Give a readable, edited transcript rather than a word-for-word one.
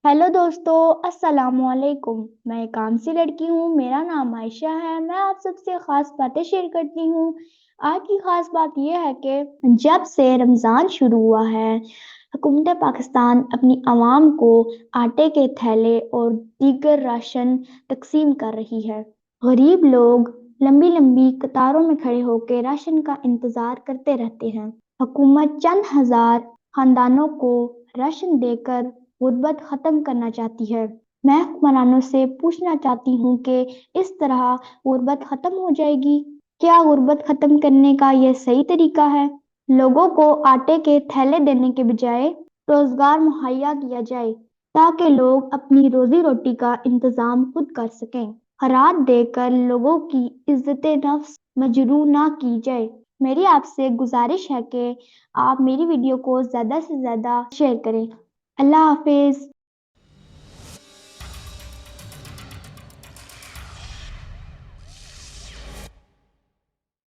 Hello दोस्तों, अस्सलाम वालेकुम। मैं एक आम सी लड़की हूँ, मेरा नाम आयशा है। मैं आप सबसे ख़ास बातें शेयर करती हूँ। आज की ख़ास बात यह है कि जब से रमज़ान शुरू हुआ है, हुकूमत पाकिस्तान अपनी आवाम को आटे के थैले और दीगर राशन तकसीम कर रही है। गरीब लोग लंबी लंबी कतारों में खड़े होकर राशन का इंतज़ार करते रहते हैं। हुकूमत चंद हजार खानदानों को राशन देकर गुर्बत खत्म करना चाहती है। मैं हुक्मरानों से पूछना चाहती हूँ कि इस तरह गुर्बत खत्म हो जाएगी? क्या गुर्बत खत्म करने का यह सही तरीका है? लोगों को आटे के थैले देने के बजाय रोजगार मुहैया किया जाए ताकि लोग अपनी रोजी रोटी का इंतजाम खुद कर सकें। खराद देकर लोगों की इज्जत नफ्स मजरूह ना की जाए। मेरी आपसे गुजारिश है कि आप मेरी वीडियो को ज़्यादा से ज़्यादा शेयर करें। अल्लाह हाफिज।